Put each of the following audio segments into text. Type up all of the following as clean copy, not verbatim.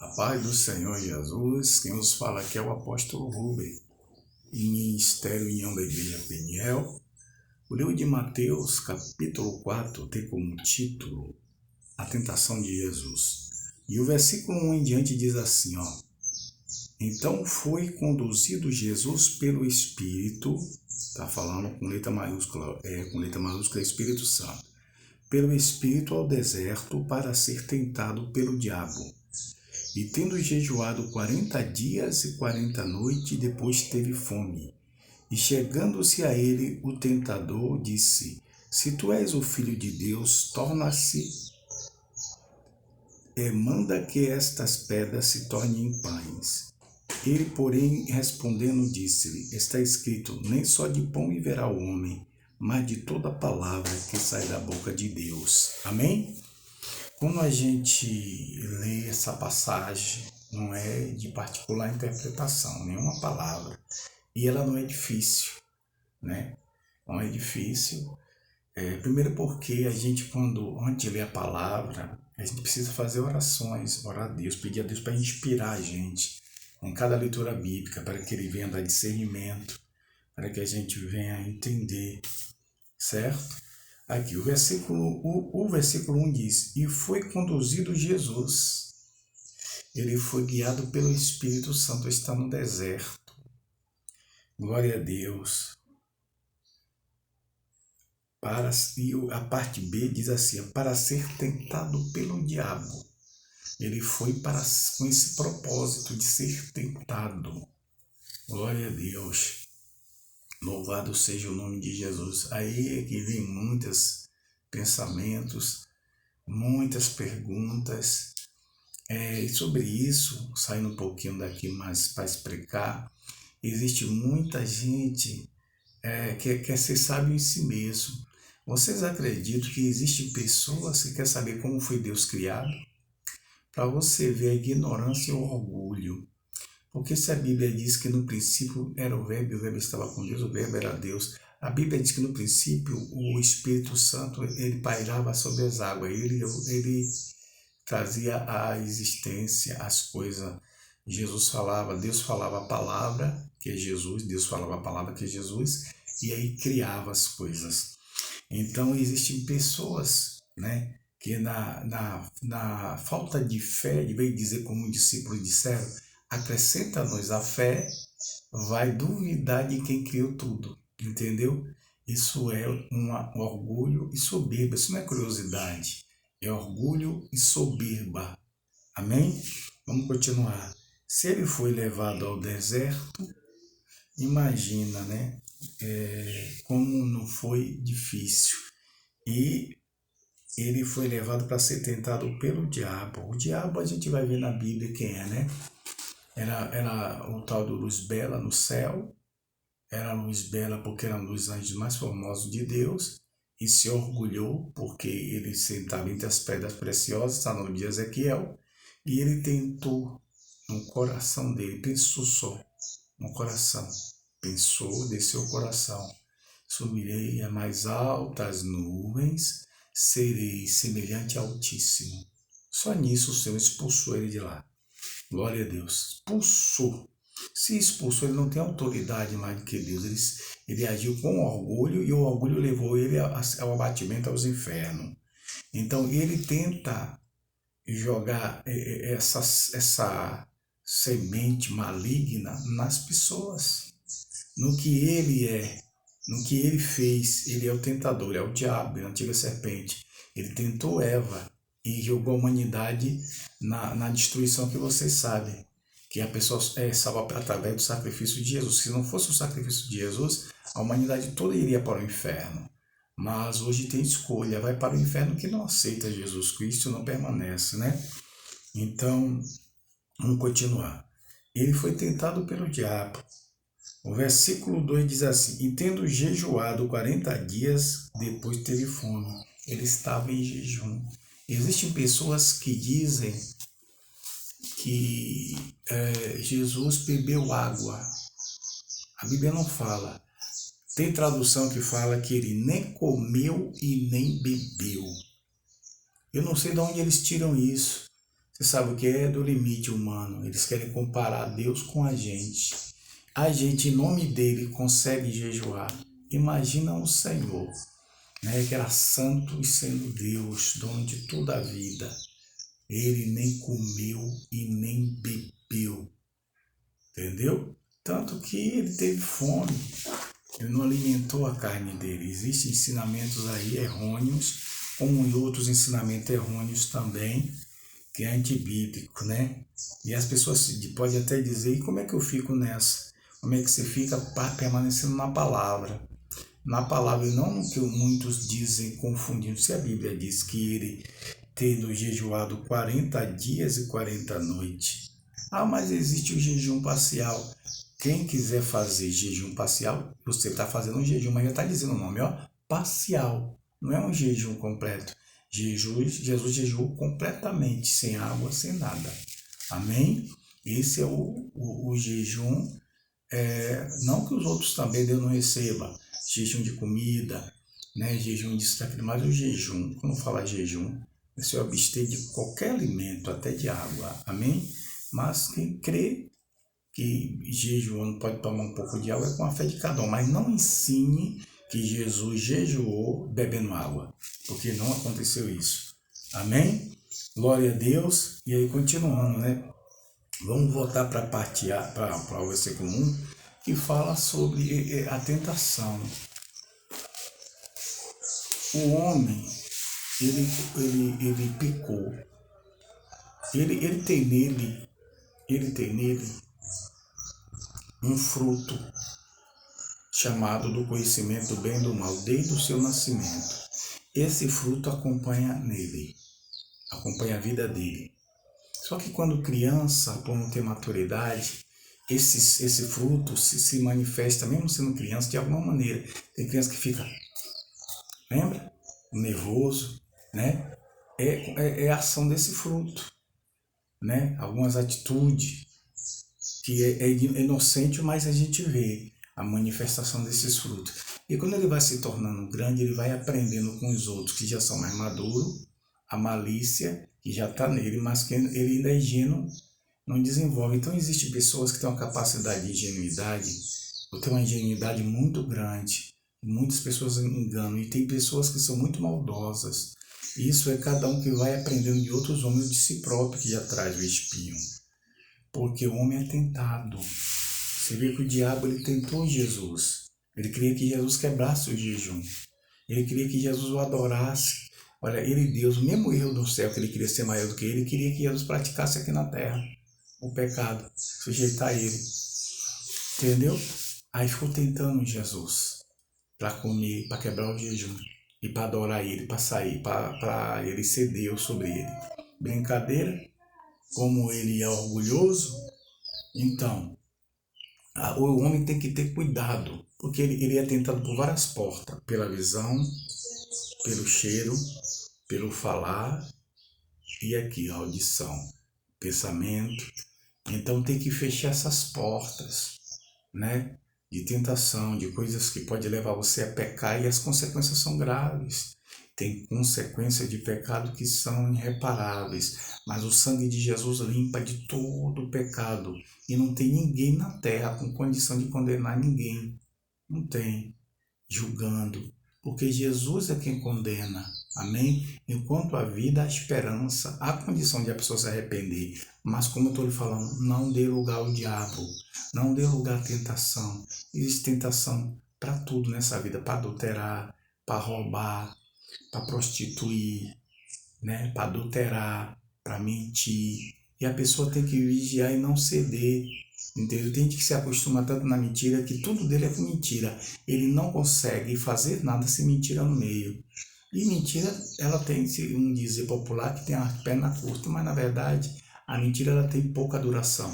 A paz do Senhor Jesus, quem nos fala aqui é o apóstolo Rubem, Ministério União da Igreja Peniel. O livro de Mateus, capítulo 4, tem como título A Tentação de Jesus. E o versículo 1 em diante diz assim, Então foi conduzido Jesus pelo Espírito, está falando com letra maiúscula, Espírito Santo, pelo Espírito ao deserto para ser tentado pelo diabo. E tendo jejuado 40 dias e 40 noites, depois teve fome. E chegando-se a ele, o tentador disse, Se tu és o Filho de Deus, manda que estas pedras se tornem em pães. Ele, porém, respondendo, disse-lhe, está escrito, nem só de pão viverá o homem, mas de toda palavra que sai da boca de Deus. Amém? Quando a gente lê essa passagem, não é de particular interpretação, nenhuma palavra. E ela não é difícil, né? Não é difícil. Primeiro porque a gente, antes de ler a palavra, a gente precisa fazer orações, orar a Deus, pedir a Deus para inspirar a gente em cada leitura bíblica, para que Ele venha dar discernimento, para que a gente venha entender, certo? Aqui, o versículo 1 diz, E foi conduzido Jesus. Ele foi guiado pelo Espírito Santo, está no deserto. Glória a Deus. E a parte B diz assim, para ser tentado pelo diabo. Ele foi com esse propósito de ser tentado. Glória a Deus. Louvado seja o nome de Jesus. Aí é que vem muitos pensamentos, muitas perguntas. E sobre isso, saindo um pouquinho daqui, mas para explicar, existe muita gente que quer ser sábio em si mesmo. Vocês acreditam que existem pessoas que querem saber como foi Deus criado? Para você ver a ignorância e o orgulho. Porque se a Bíblia diz que no princípio era o Verbo, e o Verbo estava com Deus, o Verbo era Deus. A Bíblia diz que no princípio o Espírito Santo, ele pairava sobre as águas. Ele trazia à existência as coisas. Deus falava a palavra, que é Jesus, Deus falava a palavra, que é Jesus, e aí criava as coisas. Então existem pessoas, né, que na falta de fé, de vez dizer como os discípulos disseram, acrescenta-nos a fé, vai duvidar de quem criou tudo, entendeu? Isso é um orgulho e soberba, isso não é curiosidade, é orgulho e soberba, amém? Vamos continuar. Se ele foi levado ao deserto, imagina, né? Como não foi difícil. E ele foi levado para ser tentado pelo diabo. O diabo a gente vai ver na Bíblia quem é, né? Era o tal do Luz Bela no céu. Era Luz Bela porque era um dos anjos mais formosos de Deus. E se orgulhou porque ele sentava entre as pedras preciosas, está no livro de Ezequiel. E ele tentou no coração dele, pensou só no coração. Pensou, desceu o coração. Subirei a mais altas nuvens, serei semelhante ao Altíssimo. Só nisso o Senhor expulsou ele de lá. Glória a Deus. Expulsou. Se expulsou, ele não tem autoridade mais do que Deus. Ele agiu com orgulho e o orgulho levou ele ao abatimento, aos infernos. Então ele tenta jogar essa semente maligna nas pessoas. No que ele é, no que ele fez, ele é o tentador, ele é o diabo, é a antiga serpente. Ele tentou Eva e jogou a humanidade na destruição que vocês sabem, que a pessoa é salva através do sacrifício de Jesus. Se não fosse o sacrifício de Jesus, a humanidade toda iria para o inferno. Mas hoje tem escolha, vai para o inferno que não aceita Jesus Cristo, não permanece, né? Então, vamos continuar. Ele foi tentado pelo diabo. O versículo 2 diz assim, e tendo jejuado 40 dias, depois teve fome. Ele estava em jejum. Existem pessoas que dizem que Jesus bebeu água. A Bíblia não fala. Tem tradução que fala que ele nem comeu e nem bebeu. Eu não sei de onde eles tiram isso. Você sabe o que é do limite humano? Eles querem comparar Deus com a gente. A gente, em nome dele, consegue jejuar. Imagina o Senhor, né, que era santo e sendo Deus, dono de toda a vida. Ele nem comeu e nem bebeu, entendeu? Tanto que ele teve fome, ele não alimentou a carne dele. Existem ensinamentos aí errôneos, como outros ensinamentos errôneos também, que é antibíblico, né? E as pessoas podem até dizer, e como é que eu fico nessa? Como é que você fica permanecendo na palavra? Na palavra, e não no que muitos dizem confundindo. Se a Bíblia diz que ele tendo jejuado 40 dias e 40 noites. Ah, mas existe o jejum parcial. Quem quiser fazer jejum parcial, você está fazendo um jejum, mas já está dizendo o nome, ó, parcial. Não é um jejum completo. Jesus jejuou completamente, sem água, sem nada. Amém? Esse é o jejum. Não que os outros também Deus não receba. Jejum de comida, né? Jejum disso, daquilo, mas o jejum, quando fala jejum, é se abster de qualquer alimento, até de água. Amém? Mas quem crê que jejuando pode tomar um pouco de água é com a fé de cada um, mas não ensine que Jesus jejuou bebendo água, porque não aconteceu isso. Amém? Glória a Deus. E aí, continuando, né? Vamos voltar para a parte A, para o versículo 1, que fala sobre a tentação. O homem, ele pecou. Ele tem nele um fruto chamado do conhecimento do bem e do mal, desde o seu nascimento. Esse fruto acompanha nele, acompanha a vida dele. Só que quando criança, por não ter maturidade, esse fruto se manifesta, mesmo sendo criança, de alguma maneira. Tem criança que fica, lembra? Nervoso, né? É a ação desse fruto, né? Algumas atitudes que é inocente, mas a gente vê a manifestação desses frutos. E quando ele vai se tornando grande, ele vai aprendendo com os outros que já são mais maduros, a malícia que já está nele, mas que ele ainda é ingênuo, não desenvolve. Então existem pessoas que têm uma capacidade de ingenuidade, ou têm uma ingenuidade muito grande. Muitas pessoas enganam, e tem pessoas que são muito maldosas. Isso é cada um que vai aprendendo de outros homens, de si próprio, que já traz o espinho. Porque o homem é tentado. Você vê que o diabo ele tentou Jesus. Ele queria que Jesus quebrasse o jejum. Ele queria que Jesus o adorasse. Olha, ele Deus, mesmo erro do céu, que ele queria ser maior do que ele, queria que Jesus praticasse aqui na terra o pecado, sujeitar ele. Entendeu? Aí ficou tentando Jesus para comer, para quebrar o jejum e para adorar ele, para sair, para ele ser Deus sobre ele. Brincadeira? Como ele é orgulhoso, então o homem tem que ter cuidado, porque ele é tentado por várias portas, pela visão, pelo cheiro, pelo falar e aqui a audição, pensamento. Então tem que fechar essas portas, né? De tentação, de coisas que pode levar você a pecar, e as consequências são graves. Tem consequências de pecado que são irreparáveis, mas o sangue de Jesus limpa de todo o pecado, e não tem ninguém na terra com condição de condenar ninguém. Não tem, julgando, porque Jesus é quem condena. Amém? Enquanto há vida, há esperança, há condição de a pessoa se arrepender. Mas como eu estou lhe falando, não dê lugar ao diabo, não dê lugar à tentação. Existe tentação para tudo nessa vida, para adulterar, para roubar, para prostituir, né? Para adulterar, para mentir. E a pessoa tem que vigiar e não ceder. Entendeu? Tem que se acostumar tanto na mentira que tudo dele é com mentira. Ele não consegue fazer nada sem mentira no meio. E mentira, ela tem um dizer popular que tem a perna curta, mas na verdade a mentira ela tem pouca duração.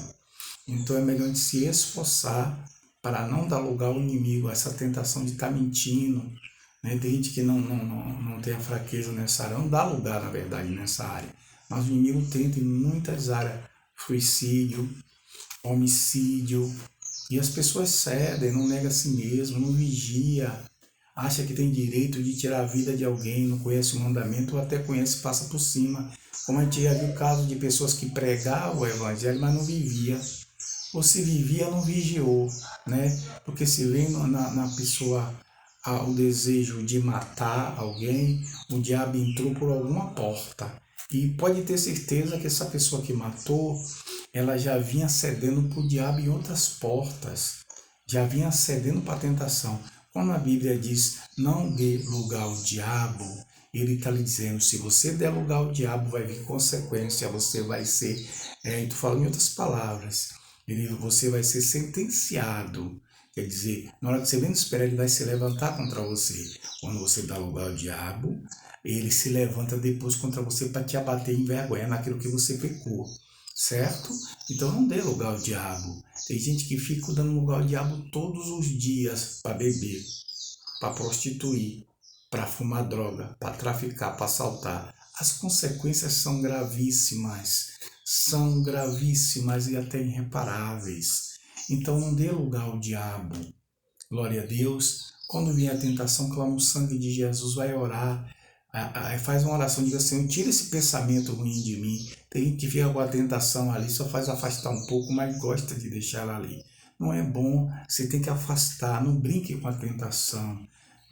Então é melhor a gente se esforçar para não dar lugar ao inimigo, a essa tentação de estar mentindo. Né? Tem gente que não tem a fraqueza nessa área, não dá lugar na verdade nessa área. Mas o inimigo tenta em muitas áreas, suicídio, homicídio, e as pessoas cedem, não nega a si mesmo, não vigia, acha que tem direito de tirar a vida de alguém, não conhece o mandamento, ou até conhece e passa por cima. Como a gente já viu casos de pessoas que pregavam o evangelho, mas não vivia. Ou se vivia, não vigiou, né? Porque se vem na pessoa o desejo de matar alguém, o diabo entrou por alguma porta. E pode ter certeza que essa pessoa que matou, ela já vinha cedendo para o diabo em outras portas, já vinha cedendo para a tentação. Quando a Bíblia diz não dê lugar ao diabo, ele está lhe dizendo, se você der lugar ao diabo, vai vir consequência, você vai ser, tu fala em outras palavras, você vai ser sentenciado. Quer dizer, na hora que você menos espera, ele vai se levantar contra você. Quando você dá lugar ao diabo, ele se levanta depois contra você para te abater em vergonha naquilo que você pecou. Certo? Então não dê lugar ao diabo. Tem gente que fica dando lugar ao diabo todos os dias para beber, para prostituir, para fumar droga, para traficar, para assaltar. As consequências são gravíssimas e até irreparáveis. Então não dê lugar ao diabo. Glória a Deus. Quando vier a tentação, clama o sangue de Jesus, vai orar. Faz uma oração, diga assim, tira esse pensamento ruim de mim. Tem gente que fica com a tentação ali, só faz afastar um pouco, mas gosta de deixar ela ali. Não é bom, você tem que afastar, não brinque com a tentação.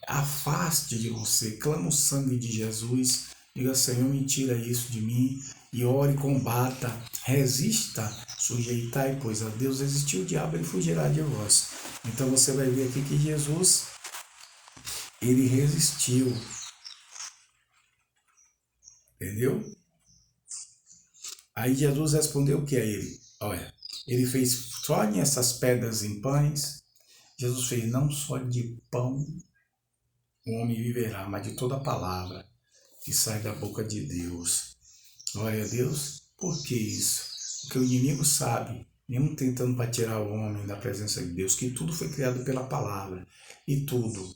Afaste de você, clama o sangue de Jesus, diga, Senhor, me tira isso de mim, e ore, combata, resista, sujeitai, pois a Deus resistiu o diabo, ele fugirá de vós. Então você vai ver aqui que Jesus, ele resistiu, entendeu? Aí Jesus respondeu o que a ele? Olha, ele fez, torne essas pedras em pães. Jesus fez, não só de pão o homem viverá, mas de toda palavra que sai da boca de Deus. Glória a Deus. Por que isso? Porque o inimigo sabe, mesmo tentando para tirar o homem da presença de Deus, que tudo foi criado pela palavra. E tudo,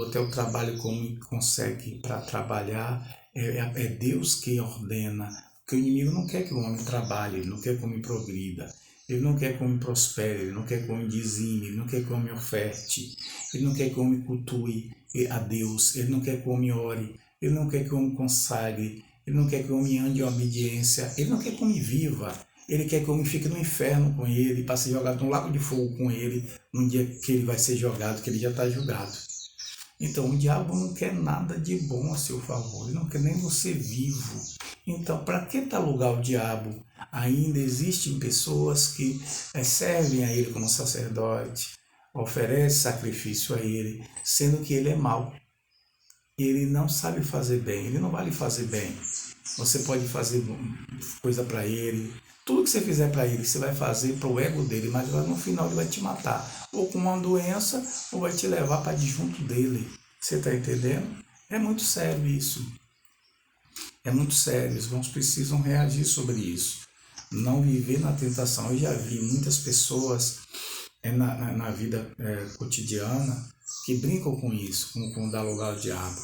até o trabalho como ele consegue para trabalhar, é Deus quem ordena. Porque o inimigo não quer que o homem trabalhe, ele não quer que o homem progrida. Ele não quer que o homem prospere, ele não quer que o homem dizime, ele não quer que o homem oferte, ele não quer que o homem cultue a Deus, ele não quer que o homem ore, ele não quer que o homem consagre, ele não quer que o homem ande em obediência, ele não quer que o homem viva, ele quer que o homem fique no inferno com ele, para ser jogado no lago de fogo com ele, no dia que ele vai ser jogado, que ele já está julgado. Então o diabo não quer nada de bom a seu favor, ele não quer nem você vivo. Então para que dar lugar ao diabo? Ainda existem pessoas que servem a ele como sacerdote, oferecem sacrifício a ele, sendo que ele é mau. Ele não sabe fazer bem, ele não vai lhe fazer bem. Você pode fazer coisa para ele, tudo que você fizer para ele, você vai fazer para o ego dele, mas no final ele vai te matar, ou com uma doença, ou vai te levar para junto dele. Você está entendendo? É muito sério isso. É muito sério, os irmãos precisam reagir sobre isso. Não viver na tentação. Eu já vi muitas pessoas na vida cotidiana que brincam com isso, com dar lugar ao diabo.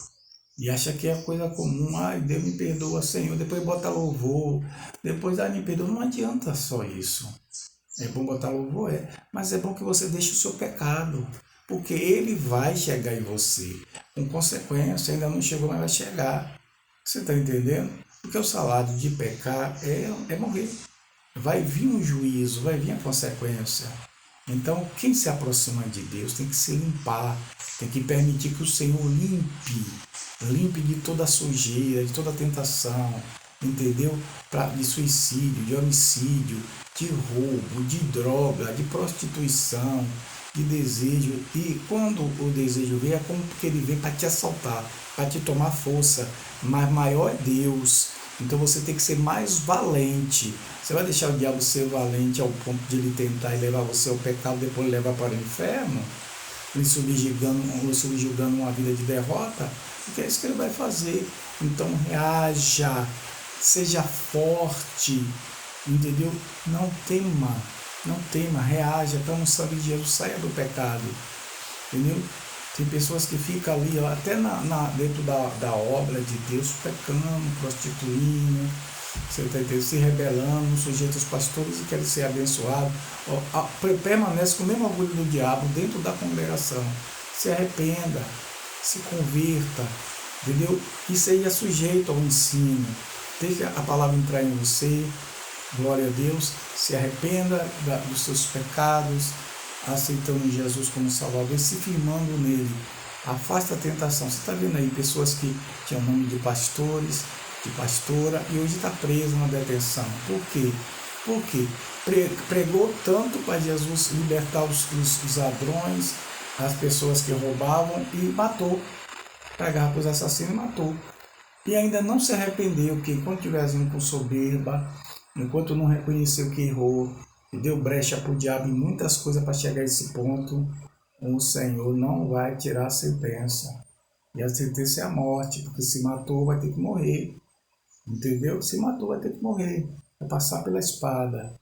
E acha que é coisa comum. Ai, Deus me perdoa, Senhor. Depois bota louvor. Depois, me perdoa. Não adianta só isso. É bom botar louvor, mas é bom que você deixe o seu pecado. Porque ele vai chegar em você. Com consequência, ainda não chegou, mas vai chegar. Você está entendendo? Porque o salário de pecar é morrer. Vai vir um juízo, vai vir a consequência. Então, quem se aproxima de Deus tem que se limpar, tem que permitir que o Senhor limpe de toda a sujeira, de toda a tentação, entendeu? De suicídio, de homicídio, de roubo, de droga, de prostituição, de desejo. E quando o desejo vem, é como que ele vem para te assaltar, para te tomar força, mas maior é Deus. Então você tem que ser mais valente. Você vai deixar o diabo ser valente ao ponto de ele tentar levar você ao pecado, depois levar para o inferno, lhe subjugando uma vida de derrota? Porque é isso que ele vai fazer. Então reaja, seja forte, entendeu? Não tema, reaja, clama o sangue de Jesus, saia do pecado, entendeu? Tem pessoas que ficam ali, até dentro da obra de Deus, pecando, prostituindo, você está entendendo? Se rebelando, sujeito aos pastores e querem ser abençoados. Permanece com o mesmo orgulho do diabo dentro da congregação. Se arrependa, se converta, entendeu? E seja sujeito ao ensino. Deixe a palavra entrar em você. Glória a Deus. Se arrependa dos seus pecados, aceitando Jesus como Salvador e se firmando nele. Afasta a tentação. Você está vendo aí pessoas que tinham nome de pastores, de pastora, e hoje está preso na detenção. Por quê? Porque pregou tanto para Jesus libertar os ladrões, as pessoas que roubavam, e matou. Pegava para os assassinos e matou. E ainda não se arrependeu, que enquanto estiver agindo com soberba, enquanto não reconheceu que errou, e deu brecha para o diabo em muitas coisas para chegar a esse ponto, o Senhor não vai tirar a sentença. E a sentença é a morte, porque se matou vai ter que morrer. Entendeu? Se matou vai ter que morrer. Vai passar pela espada.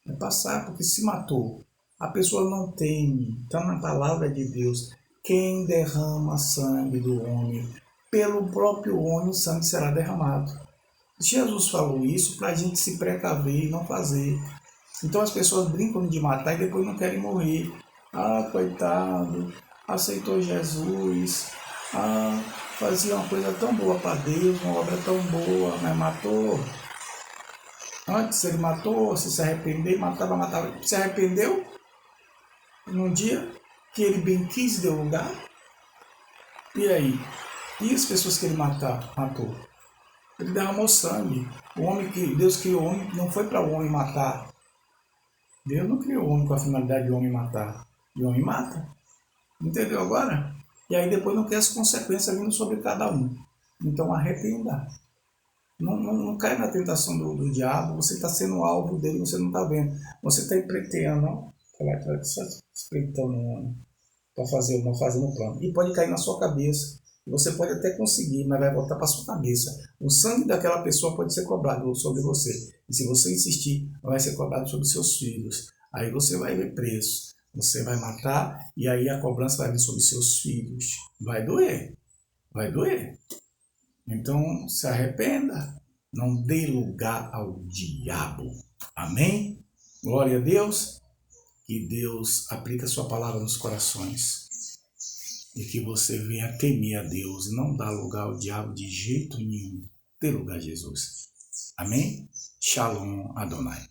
Vai passar, porque se matou. A pessoa não teme. Está na palavra de Deus. Quem derrama sangue do homem, pelo próprio homem o sangue será derramado. Jesus falou isso para a gente se precaver e não fazer. Então as pessoas brincam de matar e depois não querem morrer. Ah, coitado, aceitou Jesus. Ah, fazia uma coisa tão boa para Deus, uma obra tão boa, mas matou. Antes ele matou, se arrependeu, matava. Se arrependeu num dia que ele bem quis deu lugar. E aí? E as pessoas que ele matou? Ele derramou sangue. Deus criou o homem, não foi para o homem matar. Deus não criou o homem com a finalidade de o homem matar. E o homem mata. Entendeu agora? E aí depois não quer as consequências vindo sobre cada um. Então arrependa. Não cai na tentação do diabo. Você está sendo alvo dele, você não está vendo. Você está empreiteando, só espreitando o homem para fazer um plano. E pode cair na sua cabeça. Você pode até conseguir, mas vai voltar para sua cabeça. O sangue daquela pessoa pode ser cobrado sobre você. E se você insistir, vai ser cobrado sobre seus filhos. Aí você vai ver preço. Você vai matar e aí a cobrança vai vir sobre seus filhos. Vai doer. Vai doer. Então se arrependa. Não dê lugar ao diabo. Amém? Glória a Deus. Que Deus aplique a sua palavra nos corações. E que você venha temer a Deus e não dar lugar ao diabo de jeito nenhum. Dê lugar a Jesus. Amém? Shalom Adonai.